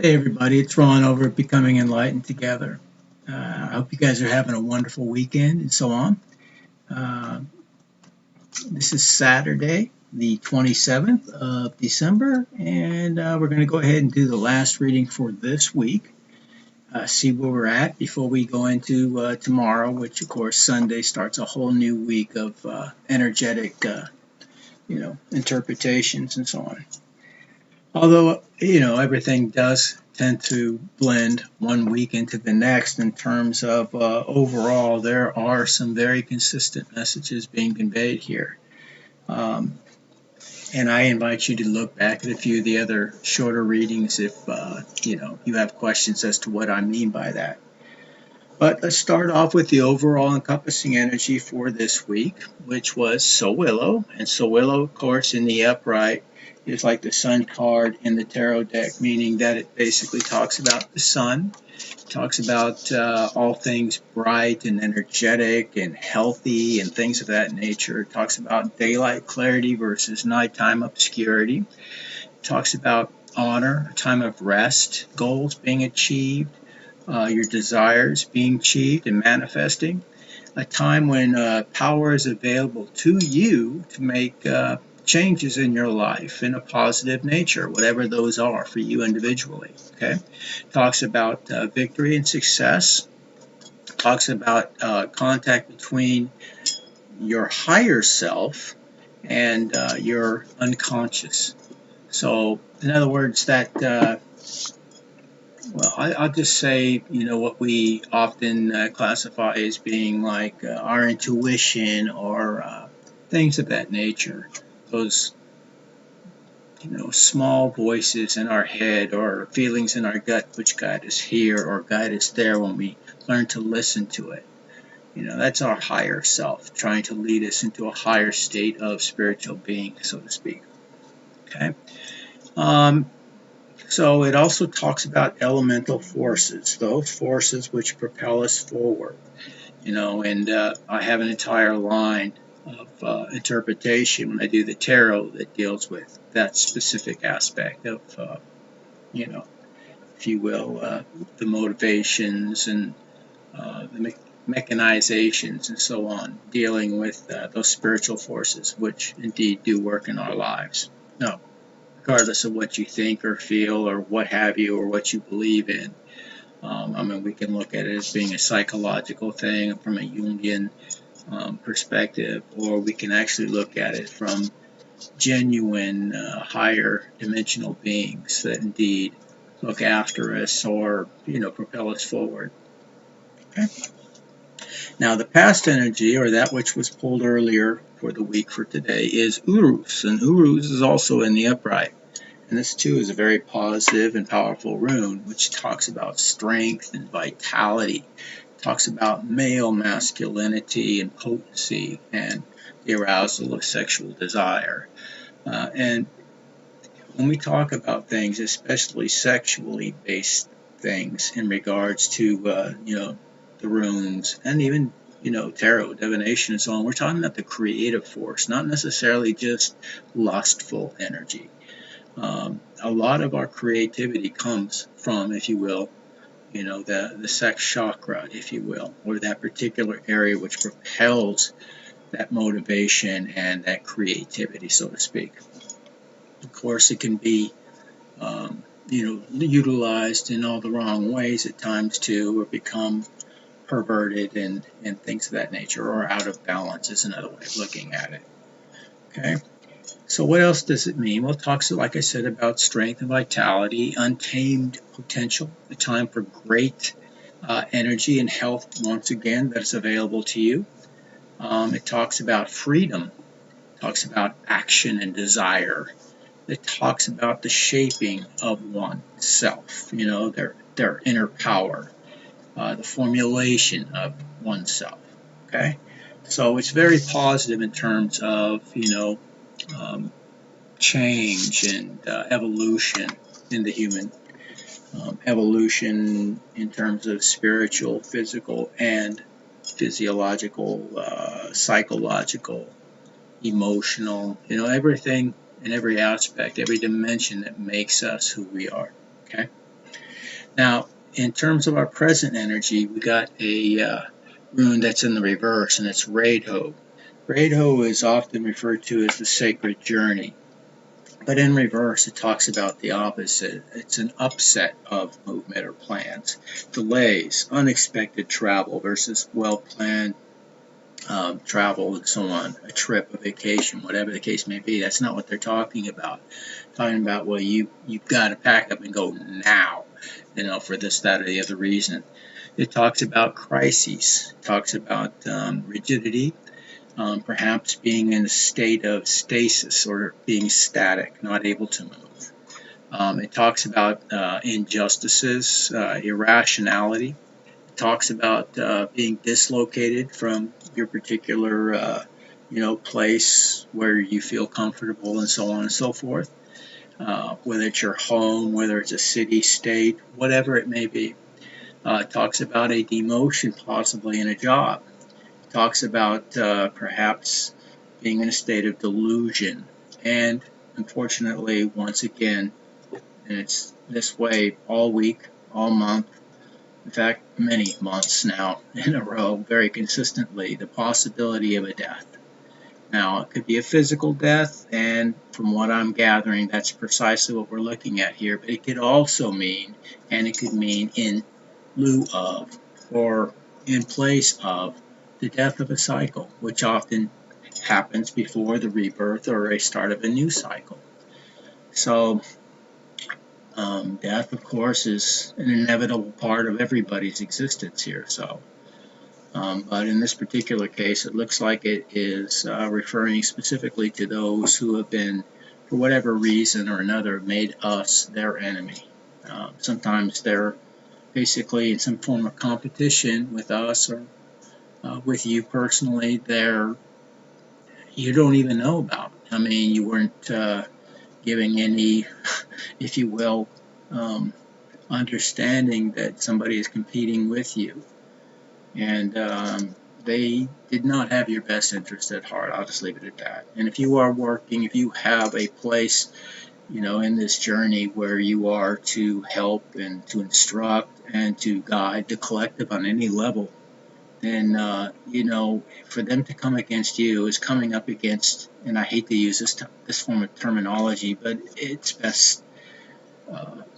Hey everybody, it's Ron over at Becoming Enlightened Together. I hope you guys are having a wonderful weekend and so on. Uh, this is Saturday, the 27th of December, and we're going to go ahead and do the last reading for this week. See where we're at before we go into tomorrow, which of course Sunday starts a whole new week of energetic, interpretations and so on. Although, everything does tend to blend one week into the next in terms of overall, there are some very consistent messages being conveyed here. Um, and I invite you to look back at a few of the other shorter readings if, you have questions as to what I mean by that. But let's start off with the overall encompassing energy for this week, which was Sowilo. And Sowilo, of course, in the upright is like the sun card in the tarot deck, meaning that it basically talks about the sun, talks about all things bright and energetic and healthy and things of that nature. It talks about daylight clarity versus nighttime obscurity. It talks about honor, a time of rest, goals being achieved, your desires being achieved and manifesting, a time when power is available to you to make changes in your life in a positive nature, whatever those are for you individually. Okay, talks about victory and success. Talks about contact between your higher self and your unconscious. So, in other words, that well, I'll just say, what we often classify as being like our intuition or things of that nature. Those, small voices in our head or feelings in our gut which guide us here or guide us there when we learn to listen to it. That's our higher self trying to lead us into a higher state of spiritual being, so to speak. Okay. So it also talks about elemental forces, those forces which propel us forward, and I have an entire line of interpretation when I do the tarot that deals with that specific aspect of, if you will, the motivations and the mechanizations and so on, dealing with those spiritual forces which indeed do work in our lives. No, regardless of what you think or feel or what have you or what you believe in. We can look at it as being a psychological thing from a Jungian perspective, or we can actually look at it from genuine higher dimensional beings that indeed look after us or, propel us forward. Okay. Now, the past energy, or that which was pulled earlier for the week for today, is Uruz, and Uruz is also in the upright. And this too is a very positive and powerful rune, which talks about strength and vitality, talks about male masculinity and potency and the arousal of sexual desire. And when we talk about things, especially sexually based things in regards to, the runes and even, tarot, divination and so on, we're talking about the creative force, not necessarily just lustful energy. A lot of our creativity comes from, if you will, the sex chakra, if you will, or that particular area which propels that motivation and that creativity, so to speak. Of course, it can be, utilized in all the wrong ways at times too, or become perverted and things of that nature, or out of balance is another way of looking at it. Okay. So what else does it mean? Well, it talks, like I said, about strength and vitality, untamed potential, a time for great energy and health, once again, that is available to you. It talks about freedom, it talks about action and desire. It talks about the shaping of oneself, their inner power, the formulation of oneself. Okay, so it's very positive in terms of, change and evolution in the human, evolution in terms of spiritual, physical, and physiological, psychological, emotional, everything in every aspect, every dimension that makes us who we are. Okay. Now, in terms of our present energy, we got a rune that's in the reverse, and it's Reidho. Reidho is often referred to as the sacred journey, but in reverse, it talks about the opposite. It's an upset of movement or plans, delays, unexpected travel versus well-planned travel and so on, a trip, a vacation, whatever the case may be. That's not what they're talking about. Talking about, well, you've got to pack up and go now, for this, that, or the other reason. It talks about crises. It talks about rigidity, perhaps being in a state of stasis or being static, not able to move. It talks about injustices, irrationality. It talks about being dislocated from your particular, place where you feel comfortable and so on and so forth. Whether it's your home, whether it's a city, state, whatever it may be. It talks about a demotion possibly in a job. It talks about perhaps being in a state of delusion. And unfortunately, once again, and it's this way all week, all month, in fact, many months now in a row, very consistently, the possibility of a death. Now, it could be a physical death, and from what I'm gathering, that's precisely what we're looking at here, but it could also mean, and it could mean in lieu of, or in place of, the death of a cycle, which often happens before the rebirth or a start of a new cycle. So, death, of course, is an inevitable part of everybody's existence here. So, but in this particular case, it looks like it is referring specifically to those who have been, for whatever reason or another, made us their enemy. Sometimes they're basically in some form of competition with us or with you personally. You don't even know about. I mean, you weren't giving any, if you will, understanding that somebody is competing with you. And they did not have your best interest at heart. I'll just leave it at that. And if you are working, if you have a place, in this journey where you are to help and to instruct and to guide the collective on any level, then, for them to come against you is coming up against, and I hate to use this form of terminology, but it's best,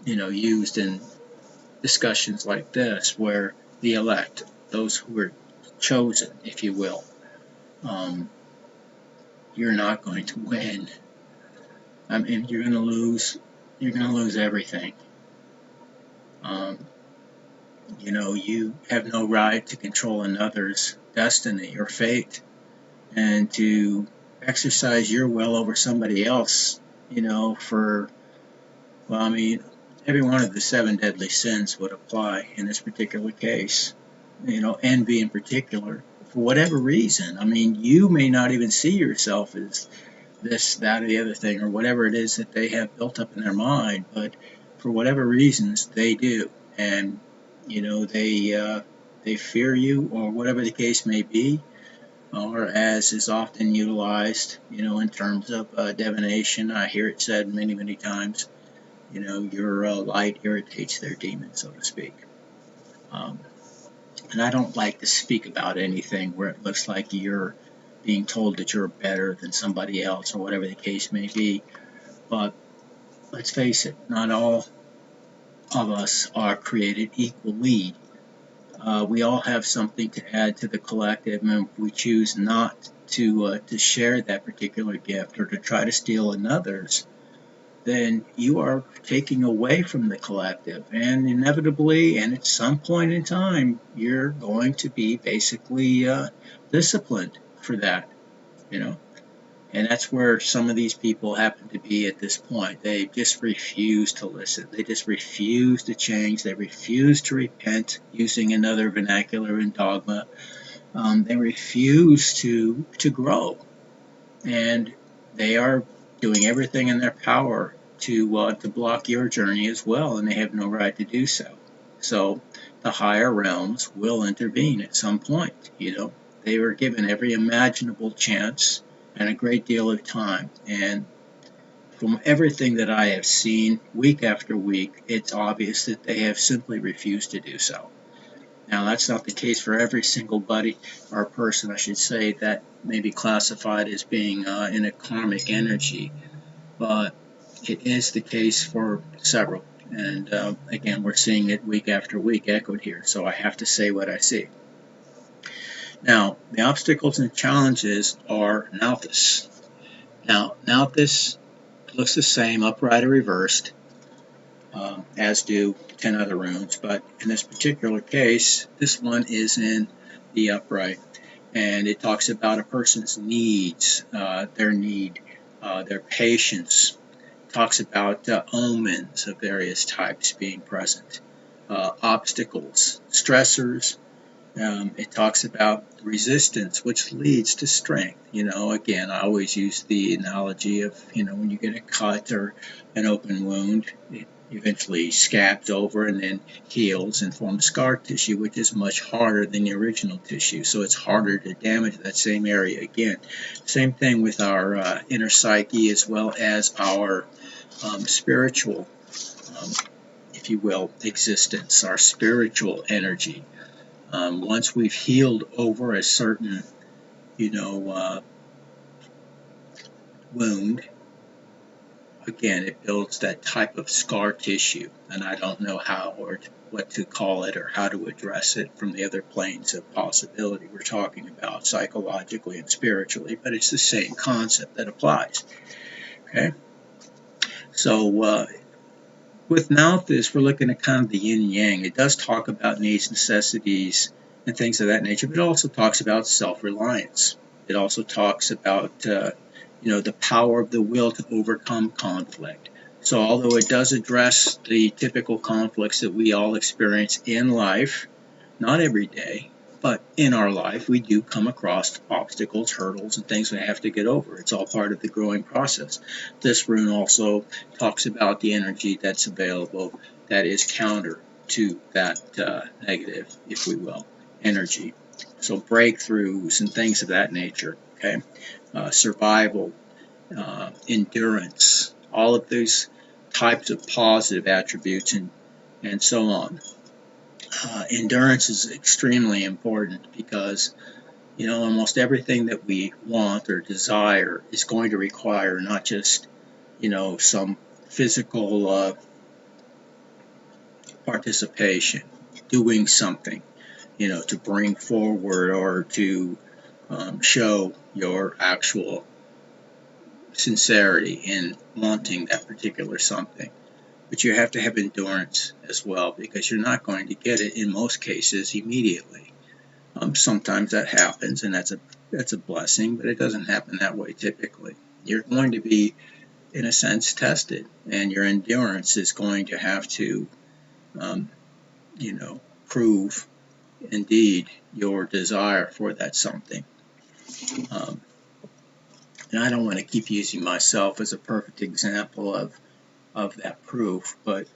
used in discussions like this, where the elect, those who are chosen, if you will, you're not going to win. I mean, you're going to lose. You're going to lose everything. You have no right to control another's destiny or fate, and to exercise your will over somebody else. Every one of the 7 deadly sins would apply in this particular case. Envy in particular, for whatever reason. I mean, you may not even see yourself as this, that, or the other thing, or whatever it is that they have built up in their mind, but for whatever reasons, they do. And, they fear you, or whatever the case may be, or as is often utilized, in terms of divination. I hear it said many, many times, your light irritates their demon, so to speak. And I don't like to speak about anything where it looks like you're being told that you're better than somebody else, or whatever the case may be. But let's face it, not all of us are created equally. We all have something to add to the collective, and if we choose not to share that particular gift or to try to steal another's, then you are taking away from the collective, and inevitably, and at some point in time, you're going to be basically disciplined for that, and that's where some of these people happen to be at this point. They just refuse to listen. They just refuse to change. They refuse to repent, using another vernacular and dogma. They refuse to grow, and they are doing everything in their power to block your journey as well, and they have no right to do so. So the higher realms will intervene at some point. They were given every imaginable chance and a great deal of time, and from everything that I have seen week after week, it's obvious that they have simply refused to do so. Now, that's not the case for every single buddy or person, I should say, that may be classified as being in a karmic energy, but it is the case for several. And again, we're seeing it week after week echoed here, so I have to say what I see. Now, the obstacles and challenges are Nalthus. Now, Nalthus looks the same, upright or reversed, as do 10 other runes, but in this particular case, this one is in the upright, and it talks about a person's needs, their need, their patience. It talks about omens of various types being present, obstacles, stressors. It talks about resistance, which leads to strength. Again, I always use the analogy of, when you get a cut or an open wound, it eventually scabs over and then heals and forms scar tissue, which is much harder than the original tissue. So it's harder to damage that same area again. Same thing with our inner psyche as well as our spiritual, if you will, existence, our spiritual energy. Once we've healed over a certain, wound, again, it builds that type of scar tissue, and I don't know how or what to call it or how to address it from the other planes of possibility we're talking about psychologically and spiritually, but it's the same concept that applies. Okay, so with Nalthus, we're looking at kind of the yin-yang. It does talk about needs, necessities, and things of that nature, but it also talks about self-reliance. It also talks about the power of the will to overcome conflict. So although it does address the typical conflicts that we all experience in life, not every day, but in our life, we do come across obstacles, hurdles, and things we have to get over. It's all part of the growing process. This rune also talks about the energy that's available that is counter to that negative, if we will, energy. So breakthroughs and things of that nature, okay? Survival, endurance, all of these types of positive attributes and so on. Endurance is extremely important because, almost everything that we want or desire is going to require not just, some physical participation, doing something, to bring forward or to show your actual sincerity in wanting that particular something. But you have to have endurance as well, because you're not going to get it in most cases immediately. Sometimes that happens, and that's a blessing, but it doesn't happen that way typically. You're going to be, in a sense, tested, and your endurance is going to have to, prove indeed your desire for that something. And I don't want to keep using myself as a perfect example of that proof, but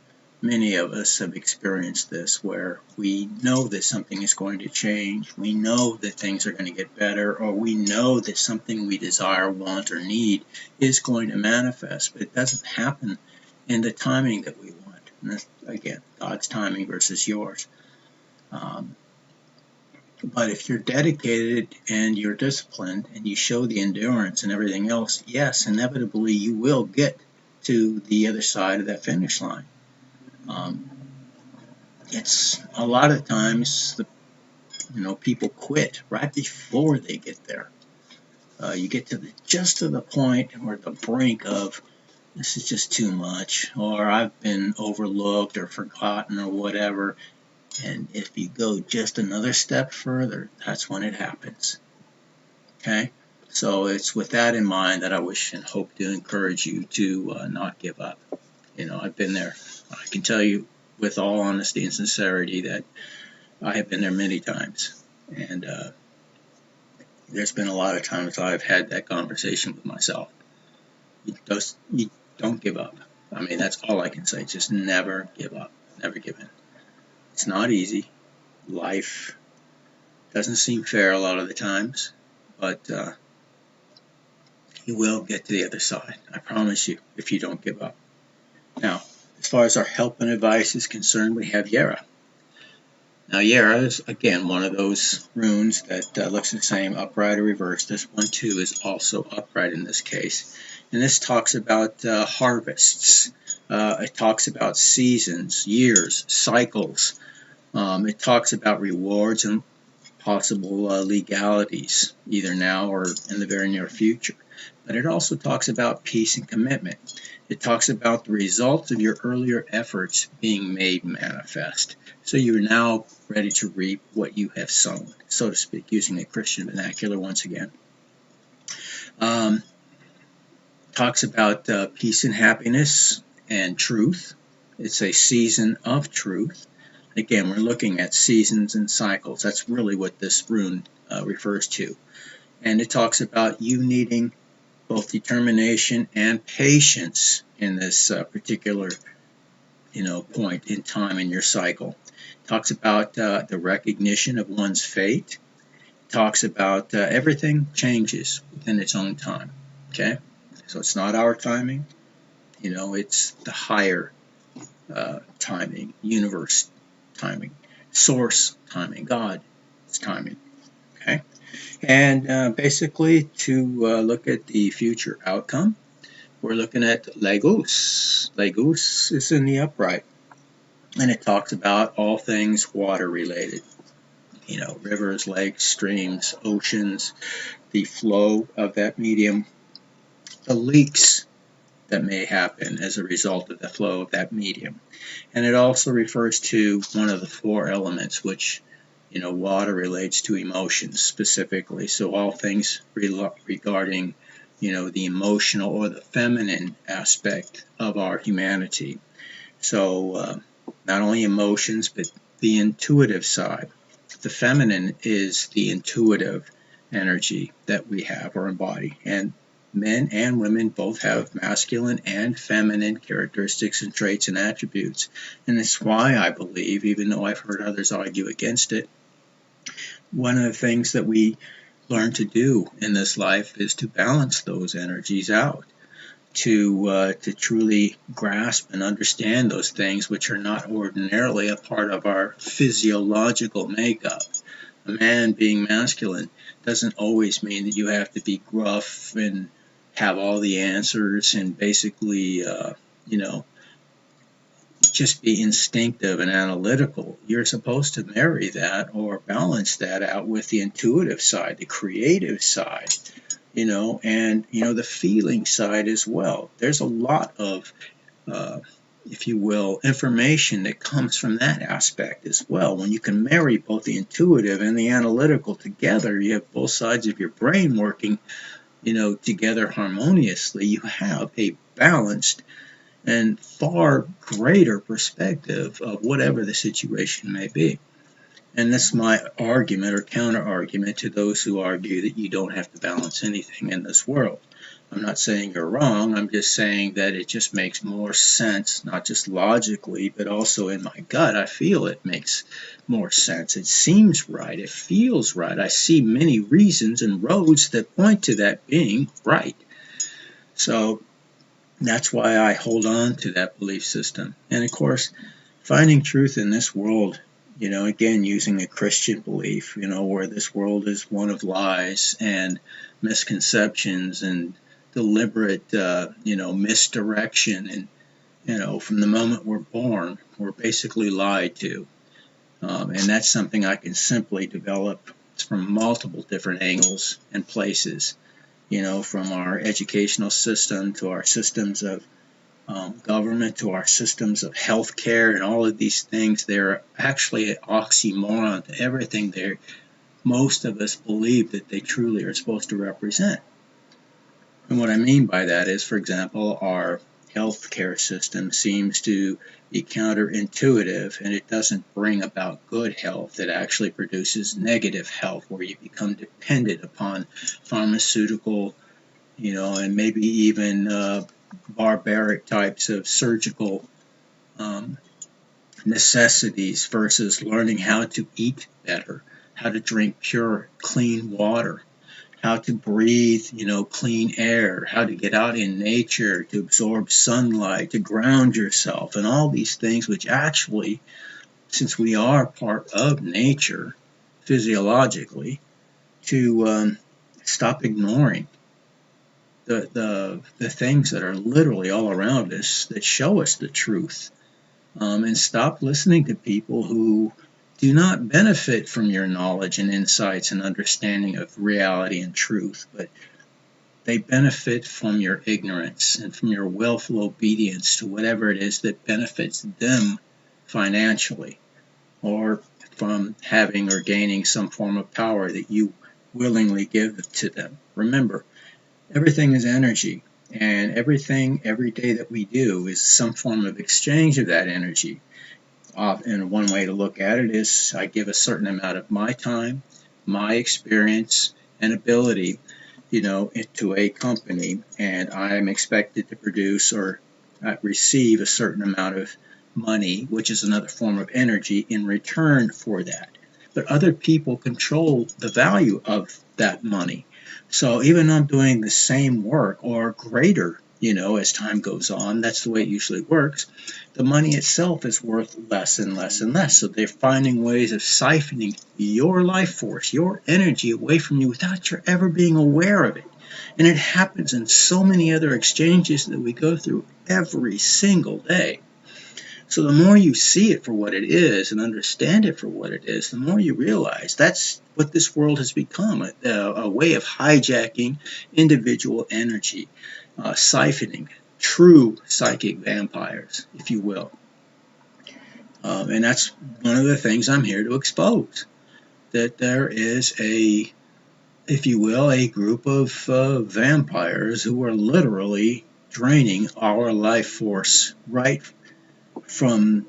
many of us have experienced this where we know that something is going to change, we know that things are going to get better, or we know that something we desire, want, or need is going to manifest, but it doesn't happen in the timing that we want. And that's, again, God's timing versus yours. But if you're dedicated and you're disciplined and you show the endurance and everything else, yes, inevitably you will get to the other side of that finish line. It's a lot of times people quit right before they get there. You get to just to the point or the brink of this is just too much, or I've been overlooked or forgotten or whatever. And if you go just another step further, that's when it happens. Okay? So it's with that in mind that I wish and hope to encourage you to not give up. I've been there. I can tell you with all honesty and sincerity that I have been there many times. And there's been a lot of times I've had that conversation with myself. You don't give up. I mean, that's all I can say. Just never give up. Never give in. It's not easy. Life doesn't seem fair a lot of the times, but You will get to the other side. I promise you, if you don't give up. Now, as far as our help and advice is concerned, we have Yera. Now, Yera is, again, one of those runes that looks the same, upright or reversed. This one, too, is also upright in this case. And this talks about harvests. It talks about seasons, years, cycles. It talks about rewards and possible legalities, either now or in the very near future. But it also talks about peace and commitment. It talks about the results of your earlier efforts being made manifest. So you're now ready to reap what you have sown, so to speak, using a Christian vernacular once again. Talks about peace and happiness and truth. It's a season of truth. Again, we're looking at seasons and cycles. That's really what this rune refers to. And it talks about you needing both determination and patience in this particular point in time in your cycle. It talks about the recognition of one's fate. It talks about everything changes within its own time. Okay? So it's not our timing. It's the higher timing, universe timing, source timing, God's timing. Okay? And basically, to look at the future outcome, we're looking at Legos. Legos is in the upright, and it talks about all things water related. Rivers, lakes, streams, oceans, the flow of that medium, the leaks that may happen as a result of the flow of that medium. And it also refers to one of the four elements, which water relates to emotions specifically. So all things regarding, the emotional or the feminine aspect of our humanity. So not only emotions, but the intuitive side. The feminine is the intuitive energy that we have or embody. And men and women both have masculine and feminine characteristics and traits and attributes. And that's why I believe, even though I've heard others argue against it, one of the things that we learn to do in this life is to balance those energies out, to truly grasp and understand those things which are not ordinarily a part of our physiological makeup. A man being masculine doesn't always mean that you have to be gruff and have all the answers and basically, just be instinctive and analytical. You're supposed to marry that or balance that out with the intuitive side, the creative side, and the feeling side as well. There's a lot of, if you will, information that comes from that aspect as well. When you can marry both the intuitive and the analytical together, you have both sides of your brain working, together harmoniously. You have a balanced and far greater perspective of whatever the situation may be. And that's my argument or counter-argument to those who argue that you don't have to balance anything in this world. I'm not saying you're wrong. I'm just saying that it just makes more sense, not just logically, but also in my gut. I feel it makes more sense. It seems right. It feels right. I see many reasons and roads that point to that being right. So that's why I hold on to that belief system. And of course, finding truth in this world, again, using a Christian belief, where this world is one of lies and misconceptions and deliberate, misdirection. And, from the moment we're born, we're basically lied to. And that's something I can simply develop from multiple different angles and places. From our educational system to our systems of government to our systems of healthcare and all of these things. They're actually an oxymoron to everything most of us believe that they truly are supposed to represent. And what I mean by that is, for example, our healthcare system seems to be counterintuitive, and it doesn't bring about good health. It actually produces negative health, where you become dependent upon pharmaceutical, and maybe even barbaric types of surgical necessities versus learning how to eat better, how to drink pure, clean water, how to breathe, clean air, how to get out in nature, to absorb sunlight, to ground yourself, and all these things which actually, since we are part of nature physiologically, to stop ignoring the things that are literally all around us that show us the truth, and stop listening to people who do not benefit from your knowledge and insights and understanding of reality and truth, but they benefit from your ignorance and from your willful obedience to whatever it is that benefits them financially, or from having or gaining some form of power that you willingly give to them. Remember, everything is energy, and everything every day that we do is some form of exchange of that energy. And one way to look at it is I give a certain amount of my time, my experience, and ability, into a company, and I'm expected to produce or receive a certain amount of money, which is another form of energy, in return for that. But other people control the value of that money. So even though I'm doing the same work or greater, as time goes on, that's the way it usually works, the money itself is worth less and less and less. So they're finding ways of siphoning your life force, your energy away from you without your ever being aware of it. And it happens in so many other exchanges that we go through every single day. So the more you see it for what it is and understand it for what it is, the more you realize that's what this world has become, a way of hijacking individual energy, siphoning true psychic vampires, if you will. And that's one of the things I'm here to expose, that there is if you will, a group of vampires who are literally draining our life force right from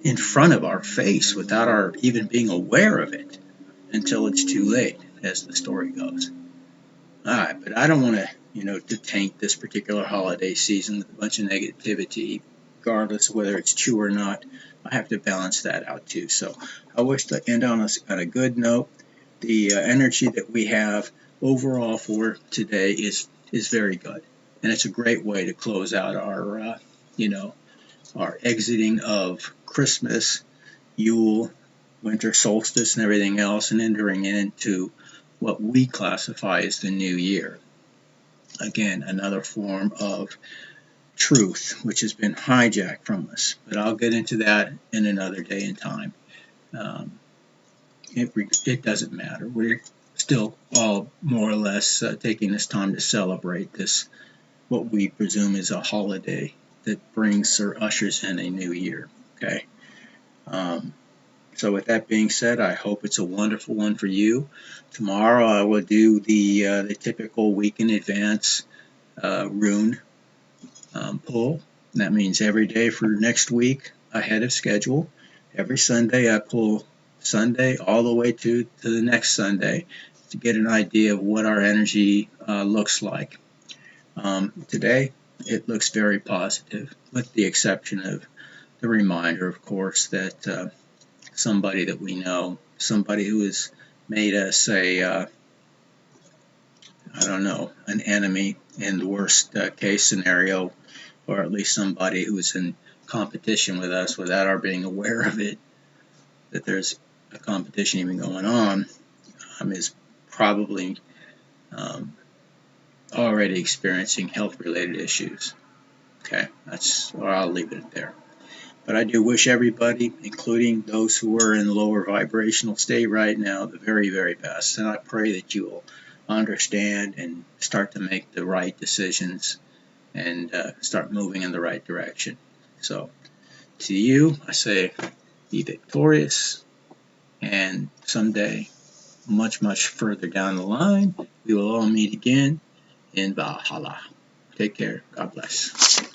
in front of our face without our even being aware of it until it's too late, as the story goes. All right, but I don't want to taint this particular holiday season with a bunch of negativity, regardless of whether it's true or not. I have to balance that out too. So I wish to end on a good note. The energy that we have overall for today is very good, and it's a great way to close out our our exiting of Christmas, Yule, winter solstice, and everything else, and entering into what we classify as the new year. Again, another form of truth which has been hijacked from us. But I'll get into that in another day and time. It doesn't matter. We're still all more or less taking this time to celebrate this, what we presume is a holiday that brings or ushers in a new year. Okay. So with that being said, I hope it's a wonderful one for you. Tomorrow I will do the typical week in advance rune pull. That means every day for next week ahead of schedule. Every Sunday I pull Sunday all the way to the next Sunday to get an idea of what our energy looks like. Today it looks very positive, with the exception of the reminder, of course, that somebody that we know, somebody who has made us an enemy in the worst case scenario, or at least somebody who's in competition with us without our being aware of it, that there's a competition even going on, is probably already experiencing health-related issues. Okay, I'll leave it there. But I do wish everybody, including those who are in the lower vibrational state right now, the very, very best. And I pray that you will understand and start to make the right decisions and start moving in the right direction. So to you, I say be victorious, and someday, much, much further down the line, we will all meet again in Valhalla. Take care. God bless.